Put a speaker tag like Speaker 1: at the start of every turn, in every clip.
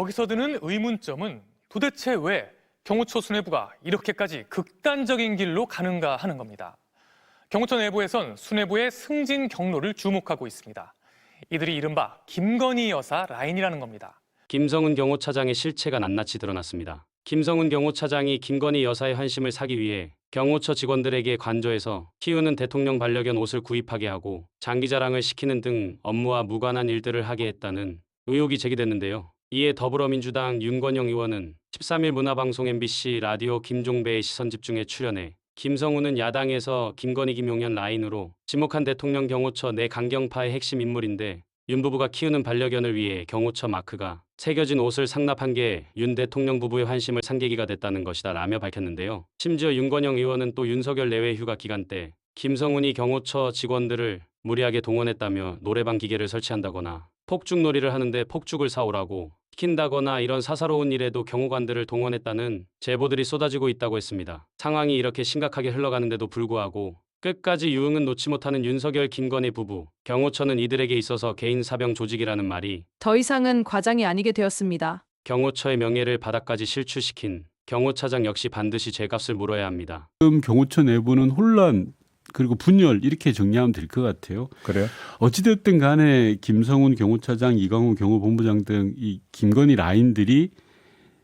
Speaker 1: 여기서 드는 의문점은 도대체 왜 경호처 수뇌부가 이렇게까지 극단적인 길로 가는가 하는 겁니다. 경호처 내부에선 수뇌부의 승진 경로를 주목하고 있습니다. 이들이 이른바 김건희 여사 라인이라는 겁니다.
Speaker 2: 김성은 경호차장의 실체가 낱낱이 드러났습니다. 김성은 경호차장이 김건희 여사의 환심을 사기 위해 경호처 직원들에게 관저에서 키우는 대통령 반려견 옷을 구입하게 하고 장기자랑을 시키는 등 업무와 무관한 일들을 하게 했다는 의혹이 제기됐는데요. 이에 더불어민주당 윤건영 의원은 13일 문화방송 MBC 라디오 김종배의 시선집중에 출연해 김성우는 야당에서 김건희 김용현 라인으로 지목한 대통령 경호처 내 강경파의 핵심 인물인데 윤 부부가 키우는 반려견을 위해 경호처 마크가 새겨진 옷을 상납한 게 윤 대통령 부부의 환심을 산 계기가 됐다는 것이다 라며 밝혔는데요. 심지어 윤건영 의원은 또 윤석열 내외 휴가 기간 때 김성훈이 경호처 직원들을 무리하게 동원했다며 노래방 기계를 설치한다거나 폭죽놀이를 하는데 폭죽을 사오라고 시킨다거나 이런 사사로운 일에도 경호관들을 동원했다는 제보들이 쏟아지고 있다고 했습니다. 상황이 이렇게 심각하게 흘러가는데도 불구하고 끝까지 유흥은 놓지 못하는 윤석열 김건희 부부, 경호처는 이들에게 있어서 개인 사병 조직이라는 말이
Speaker 3: 더 이상은 과장이 아니게 되었습니다.
Speaker 2: 경호처의 명예를 바닥까지 실추시킨 경호차장 역시 반드시 죄값을 물어야 합니다.
Speaker 4: 지금 경호처 내부는 혼란 그리고 분열 이렇게 정리하면 될 것 같아요.
Speaker 5: 그래요?
Speaker 4: 어찌됐든 간에 김성훈 경호차장, 이광우 경호본부장 등 이 김건희 라인들이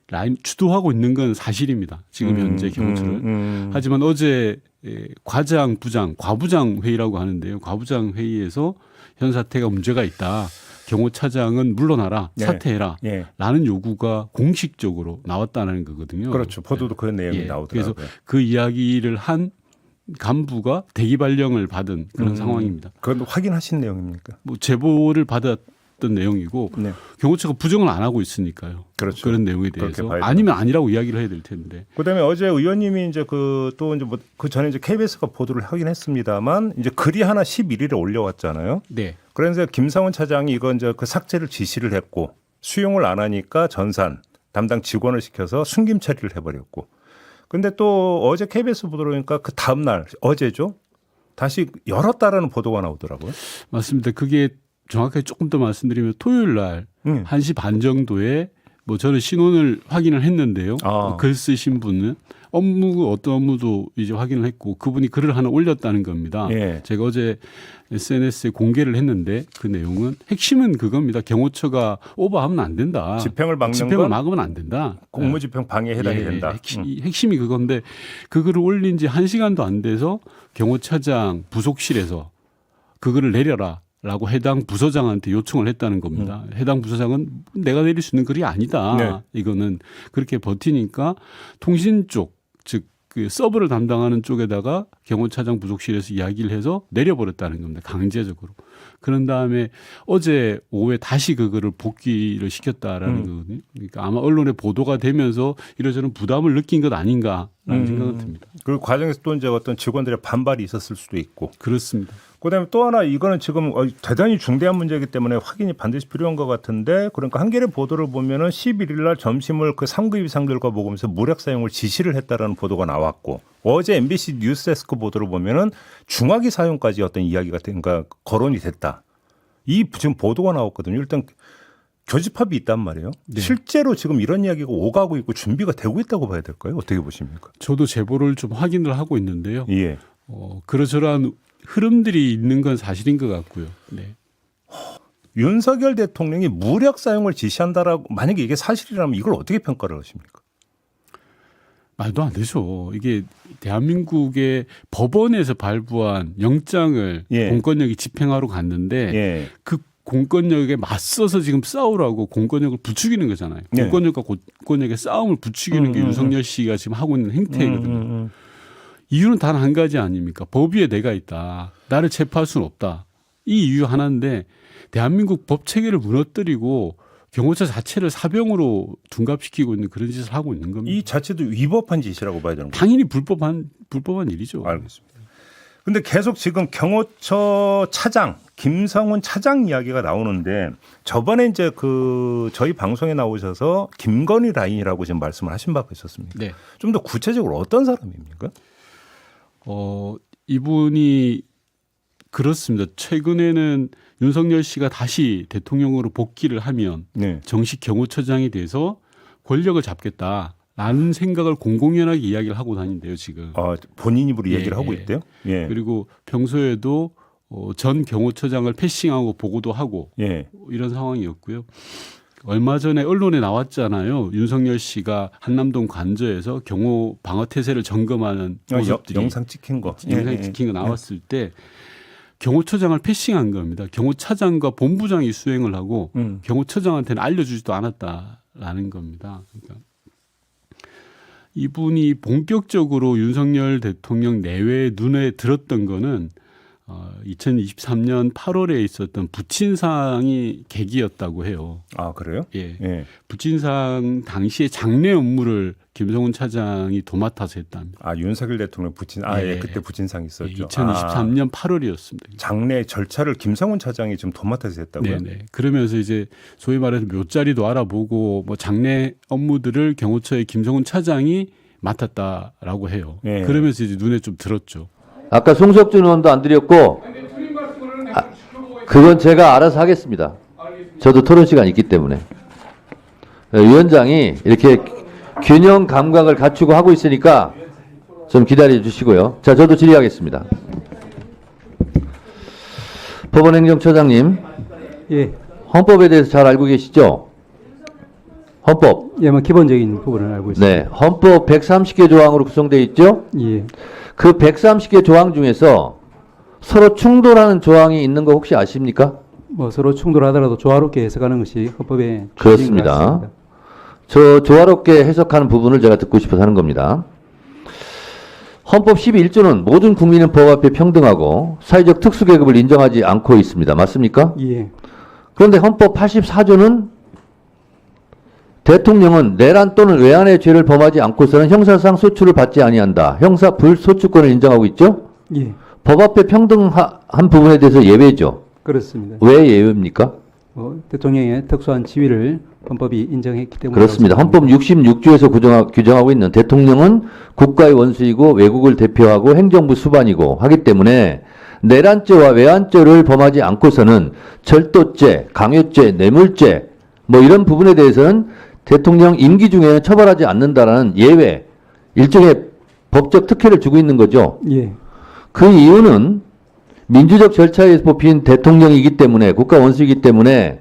Speaker 4: 라인 주도하고 있는 건 사실입니다. 지금 현재 경호처를. 하지만 어제 과장, 부장, 과부장 회의라고 하는데요. 과부장 회의에서 현 사태가 문제가 있다. 경호차장은 물러나라,
Speaker 5: 네.
Speaker 4: 사퇴해라.
Speaker 5: 예.
Speaker 4: 라는 요구가 공식적으로 나왔다는 거거든요.
Speaker 5: 그렇죠. 보도도 그런 내용이 나오더라고요.
Speaker 4: 그래서 그 이야기를 한 간부가 대기 발령을 받은 그런 상황입니다.
Speaker 5: 그건 확인하신 내용입니까?
Speaker 4: 뭐 제보를 받았던 내용이고
Speaker 5: 네.
Speaker 4: 경호처가 부정을 안 하고 있으니까요.
Speaker 5: 그렇죠.
Speaker 4: 그런 내용에
Speaker 5: 그렇게
Speaker 4: 대해서
Speaker 5: 봐야죠.
Speaker 4: 아니면 아니라고 이야기를 해야 될 텐데.
Speaker 5: 그다음에 어제 의원님이 이제 또 이제 뭐 그 전에 이제 KBS가 보도를 하긴 했습니다만 이제 글이 하나 11일에 올려왔잖아요.
Speaker 4: 네.
Speaker 5: 그래서 김상훈 차장이 이건 이제 그 삭제를 지시를 했고 수용을 안 하니까 전산 담당 직원을 시켜서 숨김 처리를 해버렸고. 근데 또 어제 KBS 보도를 보니까 그 다음 날 어제죠. 다시 열었다라는 보도가 나오더라고요.
Speaker 4: 맞습니다. 그게 정확하게 조금 더 말씀드리면 토요일 날 1시 반 정도에 뭐 저는 신원을 확인을 했는데요. 글 쓰신 분은 어떤 업무도 이제 확인을 했고 그분이 글을 하나 올렸다는 겁니다.
Speaker 5: 예.
Speaker 4: 제가 어제 SNS에 공개를 했는데 그 내용은 핵심은 그겁니다. 경호처가 오버하면 안 된다.
Speaker 5: 집행을 막는
Speaker 4: 집행을
Speaker 5: 건
Speaker 4: 막으면 안 된다.
Speaker 5: 공무집행 방해에 해당이
Speaker 4: 예,
Speaker 5: 된다.
Speaker 4: 핵심이 그건데 그 글을 올린 지 1시간도 안 돼서 경호차장 부속실에서 그 글을 내려라. 라고 해당 부서장한테 요청을 했다는 겁니다. 해당 부서장은 내가 내릴 수 있는 글이 아니다.
Speaker 5: 네.
Speaker 4: 이거는 그렇게 버티니까 통신 쪽, 즉 그 서버를 담당하는 쪽에다가 경호차장 부속실에서 이야기를 해서 내려버렸다는 겁니다. 강제적으로. 그런 다음에 어제 오후에 다시 그거를 복귀를 시켰다라는 거거든요. 그러니까 아마 언론에 보도가 되면서 이러저런 부담을 느낀 것 아닌가라는 생각은 듭니다.
Speaker 5: 그 과정에서 또 이제 어떤 직원들의 반발이 있었을 수도 있고.
Speaker 4: 그렇습니다.
Speaker 5: 그다음에 또 하나 이거는 지금 대단히 중대한 문제이기 때문에 확인이 반드시 필요한 것 같은데 그러니까 한겨레 보도를 보면은 11일 날 점심을 그 상급 이상들과 먹으면서 무력 사용을 지시를 했다라는 보도가 나왔고 어제 MBC 뉴스데스크 보도를 보면은 중화기 사용까지 어떤 이야기가 그러니까 거론이 됐다. 이 지금 보도가 나왔거든요. 일단 교집합이 있단 말이에요.
Speaker 4: 네.
Speaker 5: 실제로 지금 이런 이야기가 오가고 있고 준비가 되고 있다고 봐야 될까요? 어떻게 보십니까?
Speaker 4: 저도 제보를 좀 확인을 하고 있는데요.
Speaker 5: 예.
Speaker 4: 그러저러한 흐름들이 있는 건 사실인 것 같고요. 네.
Speaker 5: 윤석열 대통령이 무력 사용을 지시한다라고 만약에 이게 사실이라면 이걸 어떻게 평가를 하십니까?
Speaker 4: 말도 안 되죠. 이게 대한민국의 법원에서 발부한 영장을
Speaker 5: 예.
Speaker 4: 공권력이 집행하러 갔는데
Speaker 5: 예.
Speaker 4: 그 공권력에 맞서서 지금 싸우라고 공권력을 부추기는 거잖아요.
Speaker 5: 예.
Speaker 4: 공권력과 공권력의 싸움을 부추기는 게 윤석열 씨가 지금 하고 있는 행태거든요. 이유는 단 한 가지 아닙니까? 법 위에 내가 있다. 나를 체포할 수는 없다. 이 이유 하나인데 대한민국 법 체계를 무너뜨리고 경호처 자체를 사병으로 둔갑시키고 있는 그런 짓을 하고 있는 겁니다.
Speaker 5: 이 자체도 위법한 짓이라고 봐야 되는 거죠.
Speaker 4: 당연히 불법한 일이죠.
Speaker 5: 알겠습니다. 근데 계속 지금 경호처 차장 김성훈 차장 이야기가 나오는데 저번에 이제 그 저희 방송에 나오셔서 김건희 라인이라고 지금 말씀을 하신 바가 있었습니다.
Speaker 4: 네.
Speaker 5: 좀 더 구체적으로 어떤 사람입니까?
Speaker 4: 이분이 그렇습니다. 최근에는 윤석열 씨가 다시 대통령으로 복귀를 하면
Speaker 5: 네.
Speaker 4: 정식 경호처장이 돼서 권력을 잡겠다라는 생각을 공공연하게 이야기를 하고 다닌대요 지금.
Speaker 5: 본인 입으로
Speaker 4: 예,
Speaker 5: 얘기를 하고
Speaker 4: 예.
Speaker 5: 있대요. 예.
Speaker 4: 그리고 평소에도 전 경호처장을 패싱하고 보고도 하고
Speaker 5: 예.
Speaker 4: 이런 상황이었고요. 얼마 전에 언론에 나왔잖아요. 윤석열 씨가 한남동 관저에서 경호 방어 태세를 점검하는 모습들이
Speaker 5: 영상 찍힌 거.
Speaker 4: 영상 찍힌 거 나왔을 때 경호처장을 패싱한 겁니다. 경호차장과 본부장이 수행을 하고 경호처장한테는 알려주지도 않았다라는 겁니다. 그러니까 이분이 본격적으로 윤석열 대통령 내외에 눈에 들었던 거는 2023년 8월에 있었던 부친상이 계기였다고 해요.
Speaker 5: 아, 그래요?
Speaker 4: 예.
Speaker 5: 예.
Speaker 4: 부친상 당시에 장례 업무를 김성훈 차장이 도맡아서 했답니다.
Speaker 5: 윤석열 대통령 부친.
Speaker 4: 예.
Speaker 5: 그때 부친상 있었죠.
Speaker 4: 2023년 8월이었습니다.
Speaker 5: 장례 절차를 김성훈 차장이 좀 도맡아서 했다고요?
Speaker 4: 네네. 그러면서 이제 소위 말해서 묘자리도 알아보고 뭐 장례 업무들을 경호처의 김성훈 차장이 맡았다라고 해요.
Speaker 5: 예.
Speaker 4: 그러면서 이제 눈에 좀 들었죠.
Speaker 6: 아까 송석준 의원도 안 드렸고, 그건 제가 알아서 하겠습니다. 저도 토론 시간이 있기 때문에. 위원장이 이렇게 균형 감각을 갖추고 하고 있으니까 좀 기다려 주시고요. 자, 저도 질의하겠습니다. 법원행정처장님,
Speaker 7: 예,
Speaker 6: 헌법에 대해서 잘 알고 계시죠? 헌법.
Speaker 7: 예, 뭐 기본적인 부분을 알고 있습니다.
Speaker 6: 네, 헌법 130개 조항으로 구성되어 있죠?
Speaker 7: 예,
Speaker 6: 그 130개 조항 중에서 서로 충돌하는 조항이 있는 거 혹시 아십니까?
Speaker 7: 뭐 서로 충돌하더라도 조화롭게 해석하는 것이 헌법의 취지인 것
Speaker 6: 그렇습니다.
Speaker 7: 같습니다.
Speaker 6: 저 조화롭게 해석하는 부분을 제가 듣고 싶어서 하는 겁니다. 헌법 11조는 모든 국민은 법 앞에 평등하고 사회적 특수계급을 인정하지 않고 있습니다. 맞습니까?
Speaker 7: 예,
Speaker 6: 그런데 헌법 84조는 대통령은 내란 또는 외환의 죄를 범하지 않고서는 형사상 소추를 받지 아니한다. 형사 불소추권을 인정하고 있죠?
Speaker 7: 예,
Speaker 6: 법 앞에 평등한 부분에 대해서 예외죠.
Speaker 7: 그렇습니다.
Speaker 6: 왜 예외입니까?
Speaker 7: 대통령의 특수한 지위를 헌법이 인정했기 때문에
Speaker 6: 그렇습니다. 헌법 66조에서 규정하고 있는 대통령은 국가의 원수이고 외국을 대표하고 행정부 수반이고 하기 때문에 내란죄와 외환죄를 범하지 않고서는 절도죄, 강요죄, 뇌물죄 뭐 이런 부분에 대해서는 대통령 임기 중에는 처벌하지 않는다라는 예외, 일종의 법적 특혜를 주고 있는 거죠.
Speaker 7: 예,
Speaker 6: 그 이유는 민주적 절차에서 뽑힌 대통령이기 때문에 국가 원수이기 때문에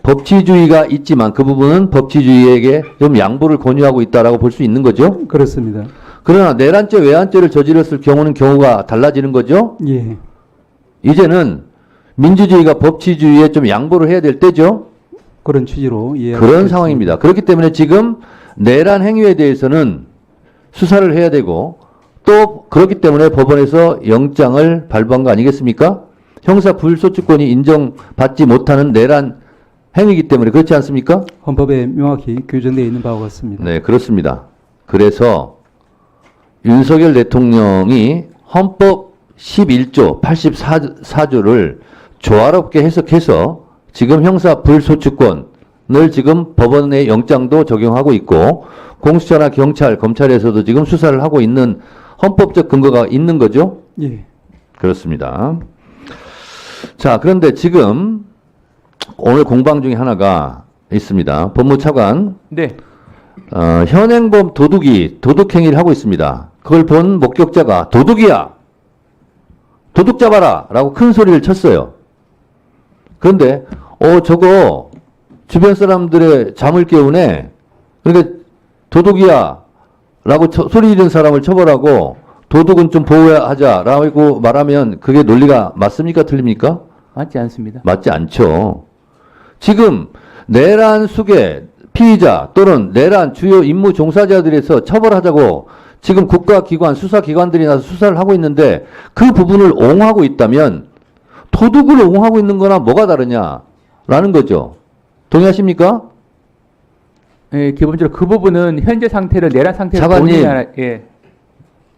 Speaker 6: 법치주의가 있지만 그 부분은 법치주의에게 좀 양보를 권유하고 있다라고 볼 수 있는 거죠.
Speaker 7: 그렇습니다.
Speaker 6: 그러나 내란죄, 외환죄를 저질렀을 경우는 경우가 달라지는 거죠.
Speaker 7: 예,
Speaker 6: 이제는 민주주의가 법치주의에 좀 양보를 해야 될 때죠.
Speaker 7: 그런 취지로
Speaker 6: 그런 상황입니다. 그렇기 때문에 지금 내란 행위에 대해서는 수사를 해야 되고 또 그렇기 때문에 법원에서 영장을 발부한 거 아니겠습니까? 형사 불소추권이 인정받지 못하는 내란 행위이기 때문에 그렇지 않습니까?
Speaker 7: 헌법에 명확히 규정되어 있는 바와 같습니다.
Speaker 6: 네, 그렇습니다. 그래서 윤석열 대통령이 헌법 11조 84조를 조화롭게 해석해서 지금 형사 불소추권을 지금 법원의 영장도 적용하고 있고 공수처나 경찰, 검찰에서도 지금 수사를 하고 있는 헌법적 근거가 있는 거죠?
Speaker 7: 예,
Speaker 6: 그렇습니다. 자, 그런데 지금 오늘 공방 중에 하나가 있습니다. 법무차관.
Speaker 8: 네.
Speaker 6: 현행범 도둑이 도둑행위를 하고 있습니다. 그걸 본 목격자가 도둑이야! 도둑 잡아라! 라고 큰 소리를 쳤어요. 그런데 저거 주변 사람들의 잠을 깨우네. 그러니까 도둑이야! 라고 소리 지른 사람을 처벌하고 도둑은 좀 보호하자 라고 말하면 그게 논리가 맞습니까? 틀립니까?
Speaker 8: 맞지 않습니다.
Speaker 6: 맞지 않죠. 지금 내란 수괴 피의자 또는 내란 주요 임무 종사자들에서 처벌하자고 지금 국가기관, 수사기관들이 나서 수사를 하고 있는데 그 부분을 옹호하고 있다면 도둑을 옹호하고 있는 거나 뭐가 다르냐라는 거죠. 동의하십니까?
Speaker 8: 예, 기본적으로 그 부분은 현재 상태를 내란 상태를
Speaker 6: 차관님.
Speaker 8: 예.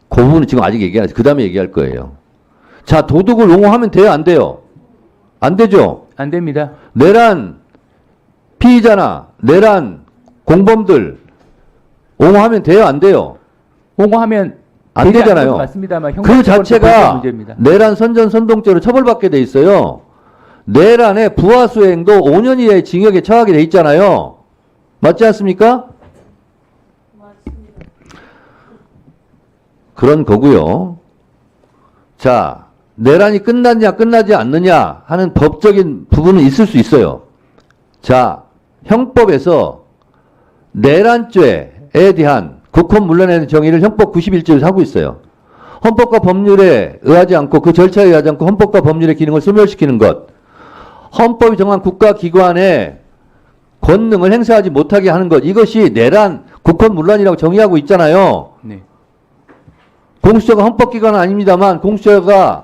Speaker 6: 그 부분은 지금 아직 얘기 안 해서 그 다음에 얘기할 거예요. 자, 도둑을 옹호하면 돼요? 안 돼요? 안 되죠?
Speaker 8: 안 됩니다.
Speaker 6: 내란 피의자나 내란 공범들 옹호하면 돼요? 안 돼요?
Speaker 8: 옹호하면
Speaker 6: 안
Speaker 8: 되지 않는
Speaker 6: 되잖아요.
Speaker 8: 건 맞습니다만
Speaker 6: 그
Speaker 8: 형사처벌도
Speaker 6: 자체가
Speaker 8: 문제입니다.
Speaker 6: 내란 선전선동죄로 처벌받게 돼 있어요. 내란의 부하 수행도 5년 이하의 징역에 처하게 돼 있잖아요. 맞지 않습니까? 그런 거고요. 자, 내란이 끝났냐 끝나지 않느냐 하는 법적인 부분은 있을 수 있어요. 자, 형법에서 내란죄에 대한 국헌문란에 대한 정의를 형법 91조에서 하고 있어요. 헌법과 법률에 의하지 않고 그 절차에 의하지 않고 헌법과 법률의 기능을 소멸시키는 것. 헌법이 정한 국가기관의 권능을 행사하지 못하게 하는 것. 이것이 내란, 국헌문란이라고 정의하고 있잖아요.
Speaker 7: 네.
Speaker 6: 공수처가 헌법기관은 아닙니다만 공수처가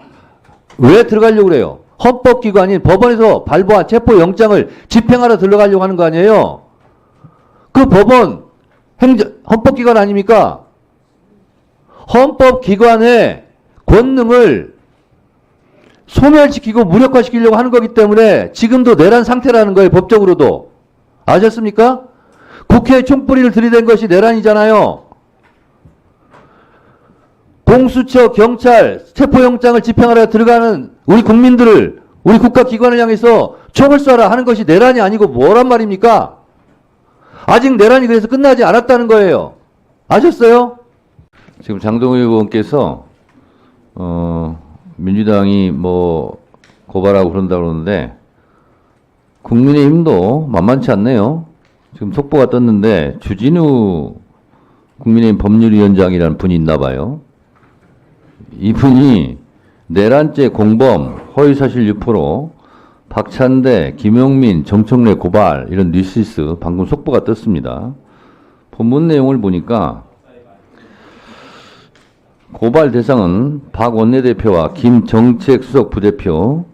Speaker 6: 왜 들어가려고 그래요? 헌법기관인 법원에서 발부한 체포영장을 집행하러 들어가려고 하는 거 아니에요? 그 법원 헌법기관 아닙니까? 헌법기관의 권능을 소멸시키고 무력화시키려고 하는 거기 때문에 지금도 내란 상태라는 거예요. 법적으로도. 아셨습니까? 국회에 총뿌리를 들이댄 것이 내란이잖아요. 공수처, 경찰, 체포영장을 집행하러 들어가는 우리 국민들을, 우리 국가기관을 향해서 총을 쏴라 하는 것이 내란이 아니고 뭐란 말입니까? 아직 내란이 그래서 끝나지 않았다는 거예요. 아셨어요? 지금 장동희 의원께서 민주당이 뭐 고발하고 그런다고 그러는데 국민의힘도 만만치 않네요. 지금 속보가 떴는데 주진우 국민의힘 법률위원장이라는 분이 있나 봐요. 이분이 내란죄 공범, 허위사실 유포로 박찬대, 김용민, 정청래 고발 이런 뉴시스 방금 속보가 떴습니다. 본문 내용을 보니까 고발 대상은 박 원내대표와 김 정책수석 부대표,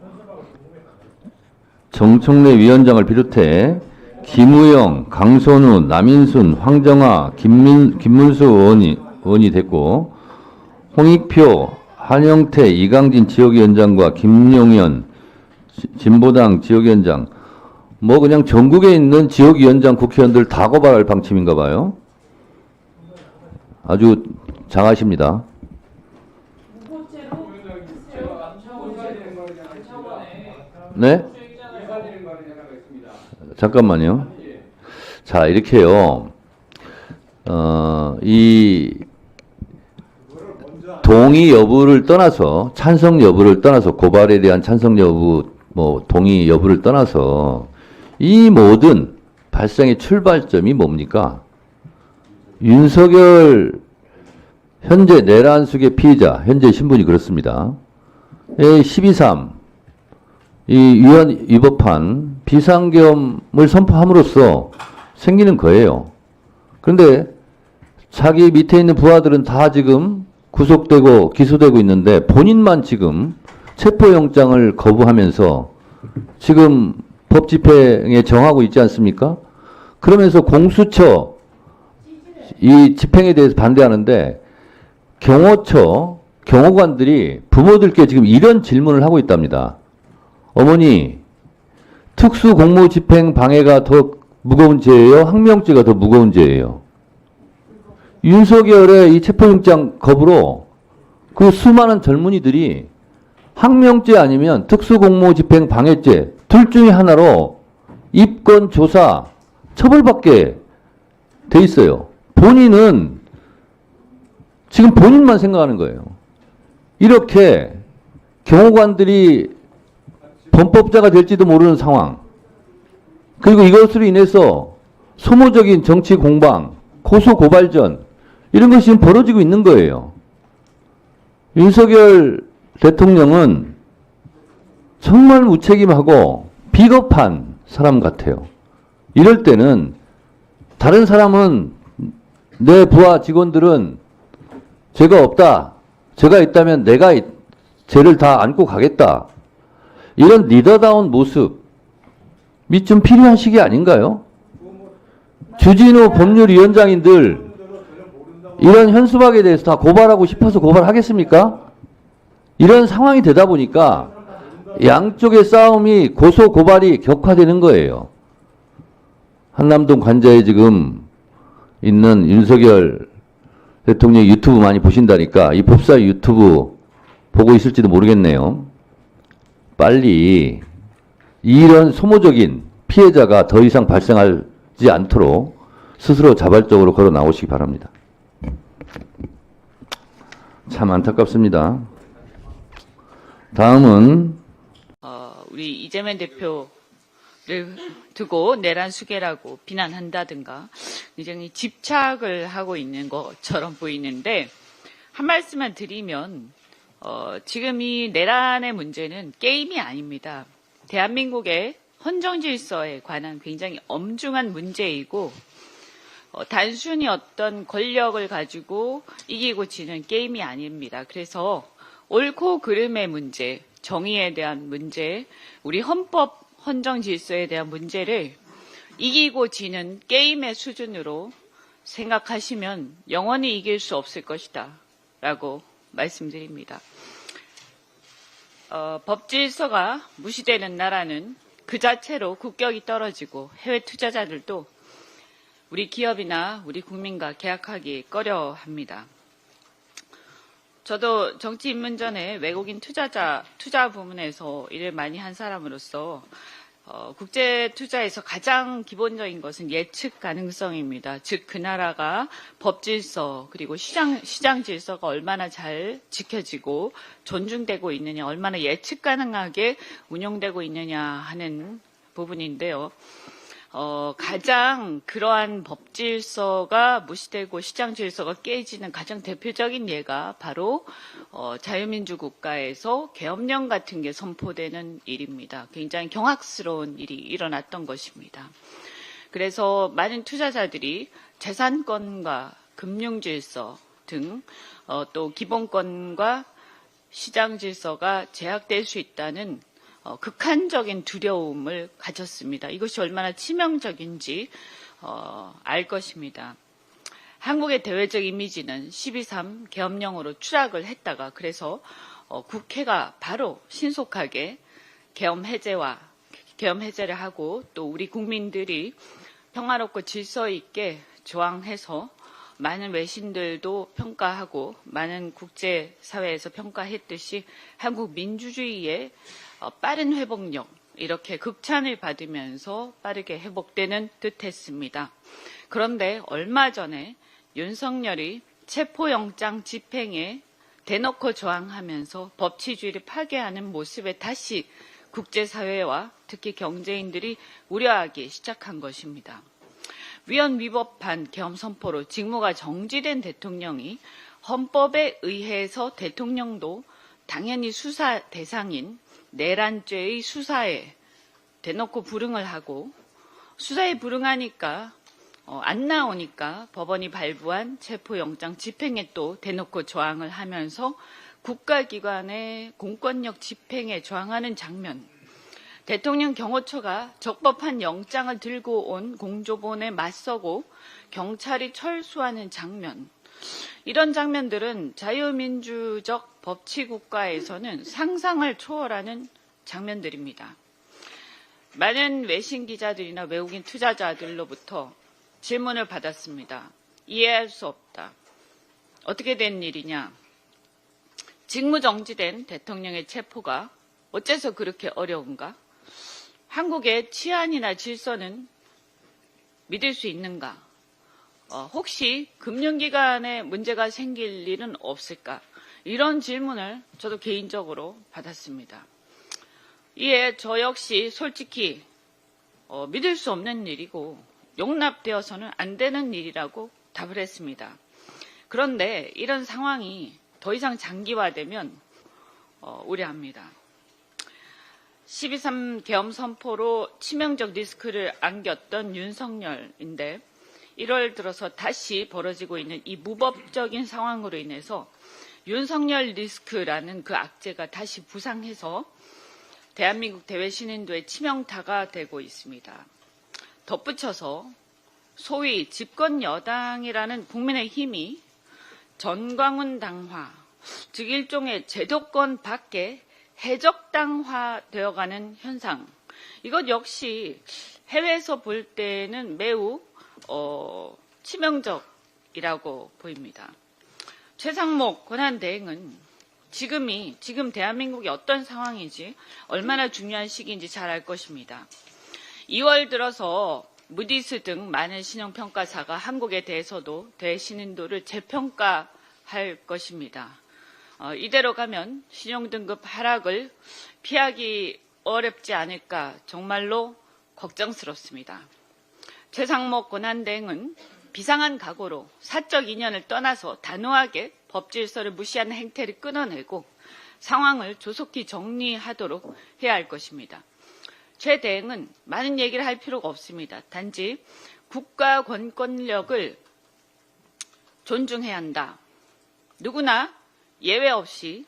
Speaker 6: 정청래 위원장을 비롯해 김우영, 강선우, 남인순, 황정아, 김문수 의원이 됐고 홍익표, 한영태, 이강진 지역위원장과 김용현 진보당 지역위원장 뭐 그냥 전국에 있는 지역위원장 국회의원들 다 고발할 방침인가 봐요. 아주 장하십니다. 네? 잠깐만요. 자, 이렇게요. 이 동의 여부를 떠나서 찬성 여부를 떠나서 고발에 대한 찬성 여부 뭐 동의 여부를 떠나서 이 모든 발생의 출발점이 뭡니까? 윤석열 현재 내란 수계 피의자 현재 신분이 그렇습니다. 12.3 이 위헌 위법한 비상계엄을 선포함으로써 생기는 거예요. 그런데 자기 밑에 있는 부하들은 다 지금 구속되고 기소되고 있는데 본인만 지금 체포영장을 거부하면서 지금 법 집행에 정하고 있지 않습니까? 그러면서 공수처 이 집행에 대해서 반대하는데 경호처 경호관들이 부모들께 지금 이런 질문을 하고 있답니다. 어머니, 특수공무집행 방해가 더 무거운 죄예요? 항명죄가 더 무거운 죄예요? 윤석열의 이 체포영장 거부로 그 수많은 젊은이들이 항명죄 아니면 특수공무집행 방해죄 둘 중에 하나로 입건, 조사, 처벌받게 돼 있어요. 본인은 지금 본인만 생각하는 거예요. 이렇게 경호관들이 범법자가 될지도 모르는 상황. 그리고 이것으로 인해서 소모적인 정치 공방, 고소 고발전 이런 것이 지금 벌어지고 있는 거예요. 윤석열 대통령은 정말 무책임하고 비겁한 사람 같아요. 이럴 때는 다른 사람은 내 부하 직원들은 죄가 없다. 죄가 있다면 내가 죄를 다 안고 가겠다. 이런 리더다운 모습이 좀 필요한 시기 아닌가요? 주진우 법률위원장인들 이런 현수막에 대해서 다 고발하고 싶어서 고발하겠습니까? 이런 상황이 되다 보니까 양쪽의 싸움이 고소 고발이 격화되는 거예요. 한남동 관저에 지금 있는 윤석열 대통령 유튜브 많이 보신다니까 이 법사 유튜브 보고 있을지도 모르겠네요. 빨리 이런 소모적인 피해자가 더 이상 발생하지 않도록 스스로 자발적으로 걸어 나오시기 바랍니다. 참 안타깝습니다. 다음은
Speaker 9: 우리 이재명 대표를 두고 내란 수계라고 비난한다든가 굉장히 집착을 하고 있는 것처럼 보이는데, 한 말씀만 드리면 지금 이 내란의 문제는 게임이 아닙니다. 대한민국의 헌정 질서에 관한 굉장히 엄중한 문제이고, 단순히 어떤 권력을 가지고 이기고 지는 게임이 아닙니다. 그래서 옳고 그름의 문제, 정의에 대한 문제, 우리 헌법, 헌정 질서에 대한 문제를 이기고 지는 게임의 수준으로 생각하시면 영원히 이길 수 없을 것이다 라고 말씀드립니다. 법 질서가 무시되는 나라는 그 자체로 국격이 떨어지고 해외 투자자들도 우리 기업이나 우리 국민과 계약하기 꺼려합니다. 저도 정치 입문 전에 외국인 투자 부문에서 일을 많이 한 사람으로서 국제 투자에서 가장 기본적인 것은 예측 가능성입니다. 즉, 그 나라가 법 질서 그리고 시장 질서가 얼마나 잘 지켜지고 존중되고 있느냐, 얼마나 예측 가능하게 운영되고 있느냐 하는 부분인데요. 가장 그러한 법 질서가 무시되고 시장 질서가 깨지는 가장 대표적인 예가 바로 자유민주 국가에서 계엄령 같은 게 선포되는 일입니다. 굉장히 경악스러운 일이 일어났던 것입니다. 그래서 많은 투자자들이 재산권과 금융 질서 등 또 기본권과 시장 질서가 제약될 수 있다는 극한적인 두려움을 가졌습니다. 이것이 얼마나 치명적인지 알 것입니다. 한국의 대외적 이미지는 12.3 계엄령으로 추락을 했다가, 그래서 국회가 바로 신속하게 계엄 해제를 하고 또 우리 국민들이 평화롭고 질서 있게 조항해서 많은 외신들도 평가하고 많은 국제사회에서 평가했듯이 한국 민주주의의 빠른 회복력, 이렇게 극찬을 받으면서 빠르게 회복되는 듯했습니다. 그런데 얼마 전에 윤석열이 체포영장 집행에 대놓고 저항하면서 법치주의를 파괴하는 모습에 다시 국제사회와 특히 경제인들이 우려하기 시작한 것입니다. 위헌 위법한 계엄 선포로 직무가 정지된 대통령이 헌법에 의해서 대통령도 당연히 수사 대상인 내란죄의 수사에 대놓고 불응을 하고, 수사에 불응하니까 안 나오니까 법원이 발부한 체포영장 집행에 또 대놓고 저항을 하면서 국가기관의 공권력 집행에 저항하는 장면, 대통령 경호처가 적법한 영장을 들고 온 공조본에 맞서고 경찰이 철수하는 장면, 이런 장면들은 자유민주적 법치국가에서는 상상을 초월하는 장면들입니다. 많은 외신 기자들이나 외국인 투자자들로부터 질문을 받았습니다. 이해할 수 없다. 어떻게 된 일이냐? 직무정지된 대통령의 체포가 어째서 그렇게 어려운가? 한국의 치안이나 질서는 믿을 수 있는가? 혹시 금융기관에 문제가 생길 일은 없을까? 이런 질문을 저도 개인적으로 받았습니다. 이에 저 역시 솔직히 믿을 수 없는 일이고 용납되어서는 안 되는 일이라고 답을 했습니다. 그런데 이런 상황이 더 이상 장기화되면 우려합니다. 12.3 계엄 선포로 치명적 리스크를 안겼던 윤석열인데 1월 들어서 다시 벌어지고 있는 이 무법적인 상황으로 인해서 윤석열 리스크라는 그 악재가 다시 부상해서 대한민국 대외 신인도의 치명타가 되고 있습니다. 덧붙여서 소위 집권 여당이라는 국민의힘이 전광훈 당화, 즉 일종의 제도권 밖에 해적당화 되어가는 현상, 이것 역시 해외에서 볼 때는 매우 치명적이라고 보입니다. 최상목 권한대행은 지금 대한민국이 어떤 상황인지 얼마나 중요한 시기인지 잘 알 것입니다. 2월 들어서 무디스 등 많은 신용평가사가 한국에 대해서도 대신인도를 재평가할 것입니다. 이대로 가면 신용등급 하락을 피하기 어렵지 않을까 정말로 걱정스럽습니다. 최상목 권한대행은 비상한 각오로 사적 인연을 떠나서 단호하게 법질서를 무시하는 행태를 끊어내고 상황을 조속히 정리하도록 해야 할 것입니다. 최 대행은 많은 얘기를 할 필요가 없습니다. 단지 국가 권권력을 존중해야 한다. 누구나 예외 없이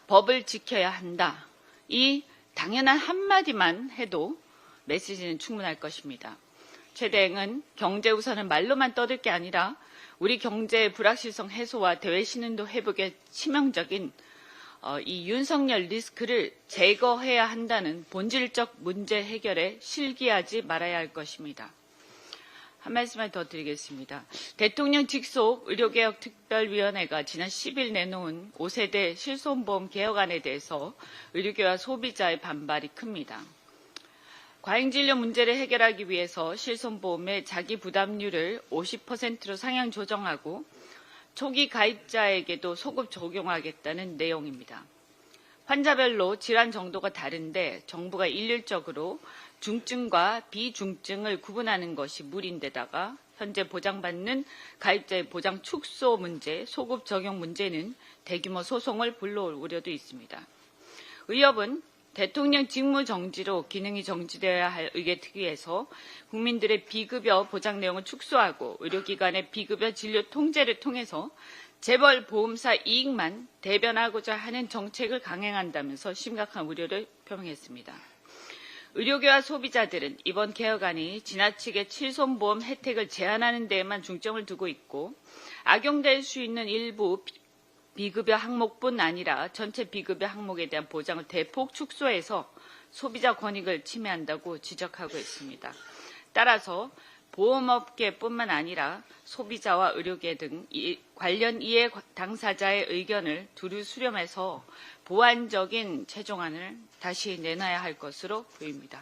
Speaker 9: 법을 지켜야 한다. 이 당연한 한마디만 해도 메시지는 충분할 것입니다. 최 대행은 경제 우선은 말로만 떠들 게 아니라 우리 경제의 불확실성 해소와 대외 신인도 회복에 치명적인 이 윤석열 리스크를 제거해야 한다는 본질적 문제 해결에 실기하지 말아야 할 것입니다. 한 말씀만 더 드리겠습니다. 대통령 직속 의료개혁특별위원회가 지난 10일 내놓은 5세대 실손보험 개혁안에 대해서 의료계와 소비자의 반발이 큽니다. 과잉진료 문제를 해결하기 위해서 실손보험의 자기부담률을 50%로 상향 조정하고 초기 가입자에게도 소급 적용하겠다는 내용입니다. 환자별로 질환 정도가 다른데 정부가 일률적으로 중증과 비중증을 구분하는 것이 무리인데다가 현재 보장받는 가입자의 보장 축소 문제, 소급 적용 문제는 대규모 소송을 불러올 우려도 있습니다. 의협은 대통령 직무 정지로 기능이 정지되어야 할 의계특위에서 국민들의 비급여 보장 내용을 축소하고 의료기관의 비급여 진료 통제를 통해서 재벌 보험사 이익만 대변하고자 하는 정책을 강행한다면서 심각한 우려를 표명했습니다. 의료계와 소비자들은 이번 개혁안이 지나치게 실손보험 혜택을 제한하는 데에만 중점을 두고 있고 악용될 수 있는 일부 비급여 항목뿐 아니라 전체 비급여 항목에 대한 보장을 대폭 축소해서 소비자 권익을 침해한다고 지적하고 있습니다. 따라서 보험업계뿐만 아니라 소비자와 의료계 등 관련 이해 당사자의 의견을 두루 수렴해서 보완적인 최종안을 다시 내놔야 할 것으로 보입니다.